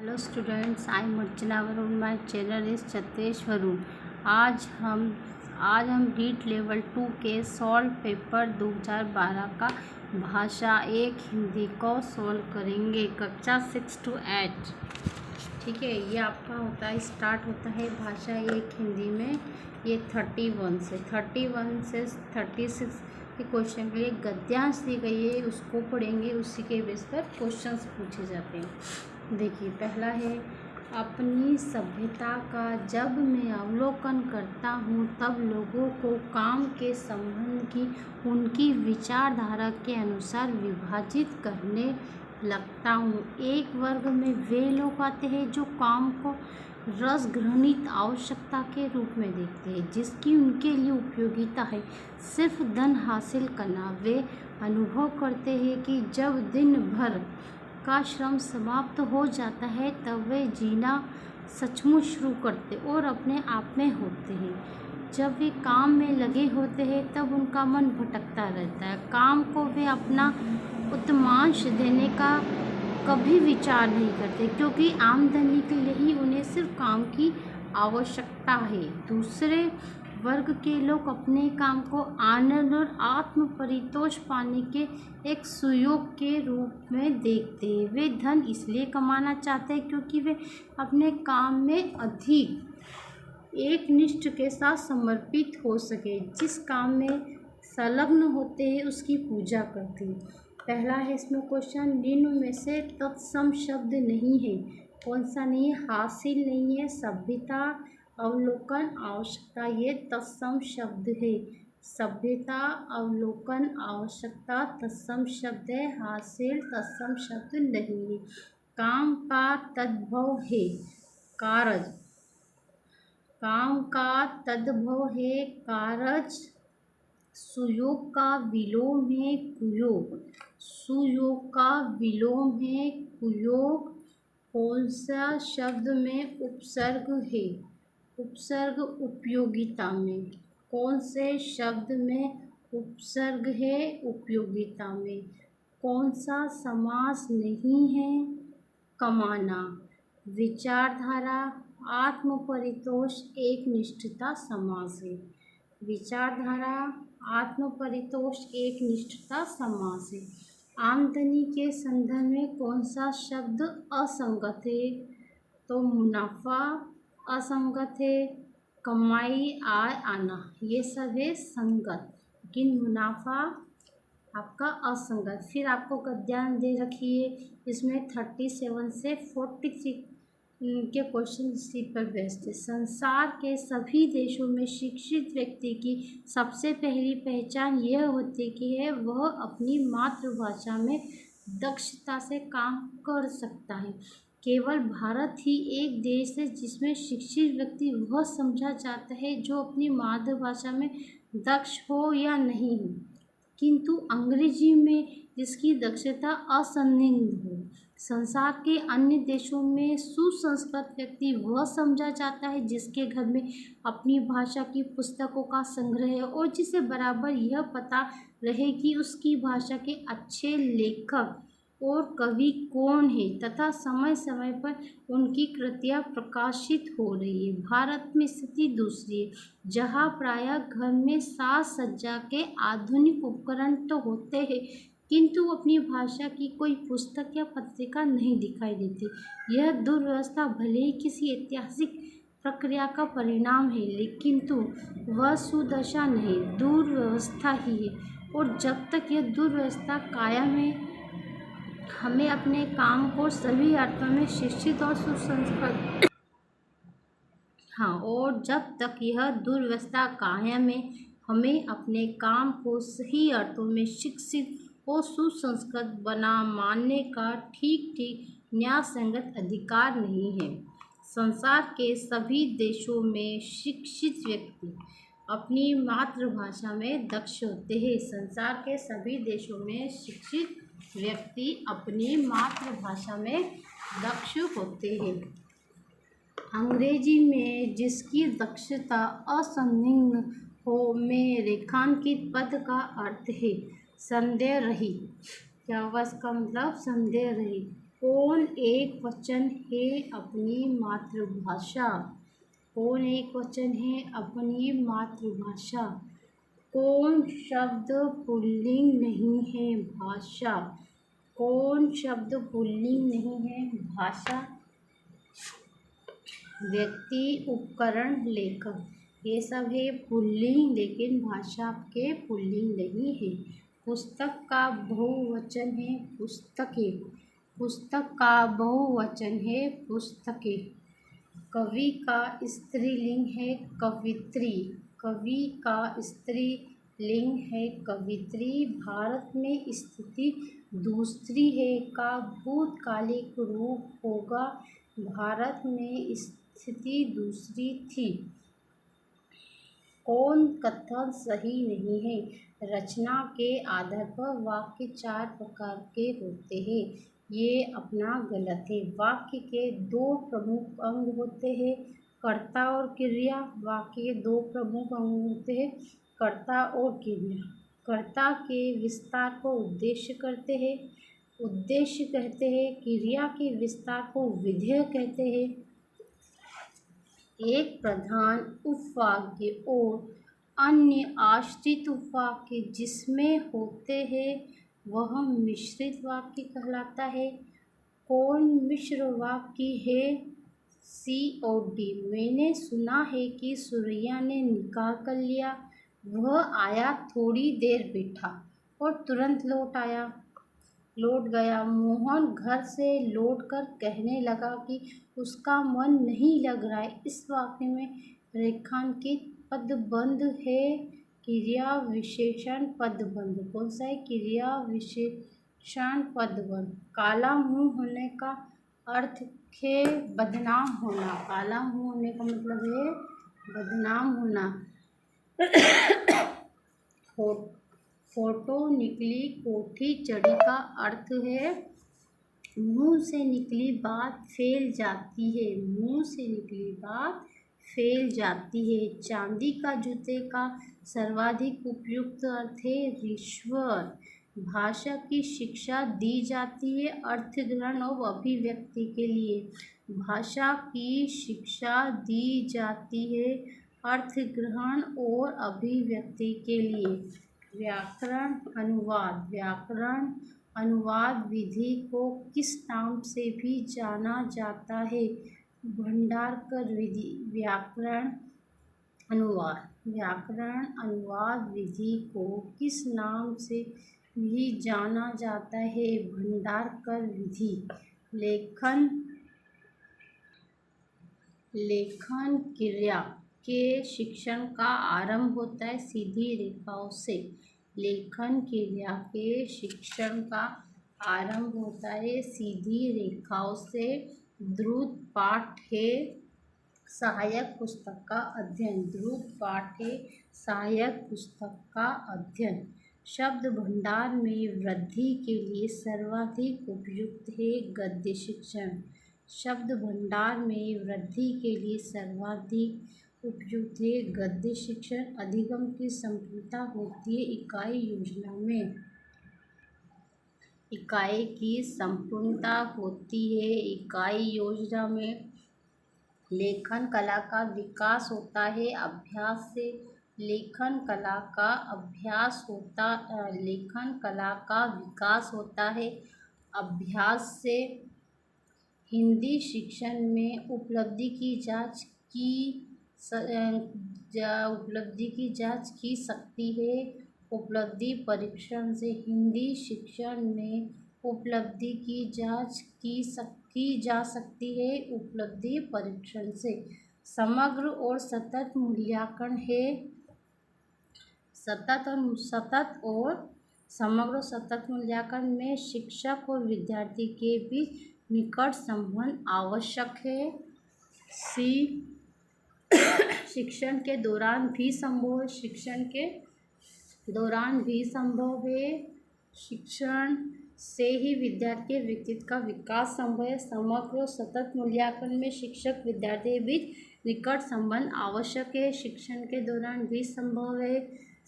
Hello students, I am Archana Varun. My channel is Chatesh Varun. आज हम REET level 2 के सॉल्व पेपर 2012 का भाषा 1 हिंदी को सॉल्व करेंगे, कक्षा 6 to 8। ठीक है, ये आपका होता है, स्टार्ट होता है भाषा 1 हिंदी में। ये 31 से 36 के क्वेश्चन के लिए गद्यांश दी गई है, उसको पढ़ेंगे। उसी के बेस पर क्वेश्चंस पूछे जाते हैं। देखिए, पहला है, अपनी सभ्यता का जब मैं अवलोकन करता हूँ तब लोगों को काम के संबंध की उनकी विचारधारा के अनुसार विभाजित करने लगता हूँ। एक वर्ग में वे लोग आते हैं जो काम को रसग्रहणित आवश्यकता के रूप में देखते हैं, जिसकी उनके लिए उपयोगिता है सिर्फ धन हासिल करना। वे अनुभव करते हैं कि जब दिन भर का श्रम समाप्त हो जाता है तब वे जीना सचमुच शुरू करते और अपने आप में होते हैं। जब वे काम में लगे होते हैं तब उनका मन भटकता रहता है। काम को वे अपना उत्तमांश देने का कभी विचार नहीं करते, क्योंकि आमदनी के लिए ही उन्हें सिर्फ काम की आवश्यकता है। दूसरे वर्ग के लोग अपने काम को आनंद और आत्म परितोष पाने के एक सुयोग के रूप में देखते हैं। वे धन इसलिए कमाना चाहते हैं क्योंकि वे अपने काम में अधिक एकनिष्ठ के साथ समर्पित हो सके। जिस काम में संलग्न होते हैं उसकी पूजा करते हैं। पहला है इसमें क्वेश्चन, निम्न में से तत्सम शब्द नहीं है। कौन सा नहीं है? हासिल नहीं है। सभ्यता, अवलोकन, आवश्यकता, ये तत्सम शब्द है। सभ्यता, अवलोकन, आवश्यकता तत्सम शब्द है। हासिल तत्सम शब्द नहीं है। काम का तद्भव है कारज। काम का तद्भव है कारज। सुयोग का विलोम है कुयोग। सुयोग का विलोम है कुयोग। कौन सा शब्द में उपसर्ग है? उपसर्ग उपयोगिता में। कौन से शब्द में उपसर्ग है? उपयोगिता में। कौन सा समास नहीं है? कमाना। विचारधारा, आत्म परितोष, एकनिष्ठता समास है। विचारधारा, आत्म परितोष, एकनिष्ठता समास है। आमदनी के संदर्भ में कौन सा शब्द असंगत है? तो मुनाफा असंगत है। कमाई, आय, आना, ये सब है संगत, लेकिन मुनाफा आपका असंगत। फिर आपको गद्यांश दे रखी है, इसमें 37 से 43 के क्वेश्चन इसी पर बेस्ड है। संसार के सभी देशों में शिक्षित व्यक्ति की सबसे पहली पहचान यह होती कि वह अपनी मातृभाषा में दक्षता से काम कर सकता है। केवल भारत ही एक देश है जिसमें शिक्षित व्यक्ति वह समझा जाता है जो अपनी मातृभाषा में दक्ष हो या नहीं हो, किंतु अंग्रेजी में जिसकी दक्षता असंदिग्ध हो। संसार के अन्य देशों में सुसंस्कृत व्यक्ति वह समझा जाता है जिसके घर में अपनी भाषा की पुस्तकों का संग्रह है और जिसे बराबर यह पता रहे कि उसकी भाषा के अच्छे लेखक और कवि कौन है तथा समय समय पर उनकी कृतियाँ प्रकाशित हो रही है। भारत में स्थिति दूसरी है, जहाँ प्रायः घर में साज सज्जा के आधुनिक उपकरण तो होते हैं किंतु अपनी भाषा की कोई पुस्तक या पत्रिका नहीं दिखाई देती। यह दुर्व्यवस्था भले ही किसी ऐतिहासिक प्रक्रिया का परिणाम है, लेकिन वह सुदशा नहीं, दुर्व्यवस्था ही है। और जब तक यह दुर्व्यवस्था कायम है, हमें अपने काम को सभी अर्थों में शिक्षित और सुसंस्कृत और जब तक यह दुर्व्यवस्था कायम है, हमें अपने काम को सही अर्थों में शिक्षित और सुसंस्कृत बना मानने का ठीक न्यायसंगत अधिकार नहीं है। संसार के सभी देशों में शिक्षित व्यक्ति अपनी मातृभाषा में दक्ष होते हैं। संसार के सभी देशों में शिक्षित व्यक्ति अपनी मातृभाषा में दक्ष होते हैं। अंग्रेजी में जिसकी दक्षता असंदिग्ध हो में रेखांकित पद का अर्थ है संदेह रहित। क्या हुआ इसका मतलब? संदेह रहित। कौन एक वचन है अपनी मातृभाषा? कौन एक वचन है अपनी मातृभाषा? कौन शब्द पुल्लिंग नहीं है भाषा? कौन शब्द पुल्लिंग नहीं है भाषा? व्यक्ति, उपकरण, लेखक, ये सब है पुल्लिंग, लेकिन भाषा के पुल्लिंग नहीं है। पुस्तक का बहुवचन है पुस्तकें। पुस्तक का बहुवचन है पुस्तकें। कवि का स्त्रीलिंग है कवित्री। कवि का स्त्रीलिंग है कवित्री। भारत में स्थिति दूसरी है का भूतकालिक रूप होगा। भारत में स्थिति दूसरी थी। कौन कथन सही नहीं है? रचना के आधार पर वाक्य 4 प्रकार के होते हैं, ये अपना गलत है। वाक्य के 2 प्रमुख अंग होते हैं, कर्ता और क्रिया। वाक्य के 2 प्रमुख अंग होते हैं, कर्ता और क्रिया। कर्ता के विस्तार को उद्देश्य कहते हैं, उद्देश्य कहते हैं। क्रिया के विस्तार को विधेय कहते हैं। एक प्रधान उपवाक्य और अन्य आश्रित उपवाक्य जिसमें होते हैं वह मिश्रित वाक्य कहलाता है। कौन मिश्र वाक्य है? सी और डी। मैंने सुना है कि सूर्या ने निकाह कर लिया। वह आया, थोड़ी देर बैठा और तुरंत लौट गया। मोहन घर से लौटकर कहने लगा कि उसका मन नहीं लग रहा है। इस वाक्य में रेखांकित पदबंध है क्रिया विशेषण पदबंध। कौन सा है? क्रिया विशेषण पदबंध। काला मुंह होने का अर्थ है बदनाम होना। काला मुंह होने का मतलब है बदनाम होना। फोटो निकली कोठी चढ़ी का अर्थ है मुंह से निकली बात फैल जाती है। मुंह से निकली बात फैल जाती है। चांदी का जूते का सर्वाधिक उपयुक्त अर्थ है रिश्वत। भाषा की शिक्षा दी जाती है अर्थ ग्रहण और अभिव्यक्ति के लिए। भाषा की शिक्षा दी जाती है अर्थ ग्रहण और अभिव्यक्ति के लिए। व्याकरण अनुवाद। व्याकरण अनुवाद विधि को किस नाम से भी जाना जाता है? भंडारकर विधि। व्याकरण अनुवाद। व्याकरण अनुवाद विधि को किस नाम से भी जाना जाता है? भंडारकर विधि। लेखन क्रिया के शिक्षण का आरंभ होता है सीधी रेखाओं से। लेखन क्रिया के शिक्षण का आरंभ होता है सीधी रेखाओं से। द्रुत पाठ है सहायक पुस्तक का अध्ययन। द्रुत पाठ है सहायक पुस्तक का अध्ययन। शब्द भंडार में वृद्धि के लिए सर्वाधिक उपयुक्त है गद्य शिक्षण। शब्द भंडार में वृद्धि के लिए सर्वाधिक उपयुक्त है गद्य शिक्षण। अधिगम की संपूर्णता होती है इकाई योजना में। इकाई की संपूर्णता होती है इकाई योजना में। लेखन कला का विकास होता है अभ्यास से। लेखन कला का विकास होता है अभ्यास से। हिंदी शिक्षण में उपलब्धि की जांच की सकती है उपलब्धि परीक्षण से। हिंदी शिक्षण में उपलब्धि की जांच की जा सकती है उपलब्धि परीक्षण से। समग्र और सतत मूल्यांकन है समग्र और सतत मूल्यांकन में शिक्षक और विद्यार्थी के बीच निकट संबंध आवश्यक है। शिक्षण के दौरान भी संभव है। शिक्षण के दौरान भी संभव है। शिक्षण से ही विद्यार्थी के व्यक्तित्व का विकास संभव है। समग्र और सतत मूल्यांकन में शिक्षक विद्यार्थी के बीच निकट संबंध आवश्यक है। शिक्षण के दौरान भी संभव है।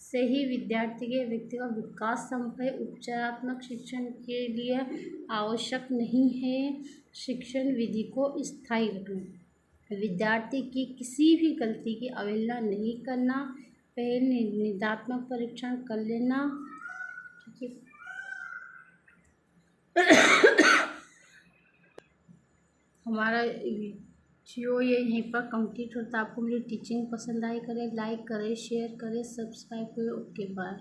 से ही विद्यार्थी के व्यक्तिगत विकास संभव है। उपचारात्मक शिक्षण के लिए आवश्यक नहीं है शिक्षण विधि को स्थायी रखना। विद्यार्थी की किसी भी गलती की अवहेलना नहीं करना, पहले निदात्मक परीक्षण कर लेना। ठीक है, हमारा जो ये यहीं पर कंप्लीट होता है। आपको मेरी टीचिंग पसंद आई, करें लाइक करें, शेयर करें, सब्सक्राइब करें। Okay bye.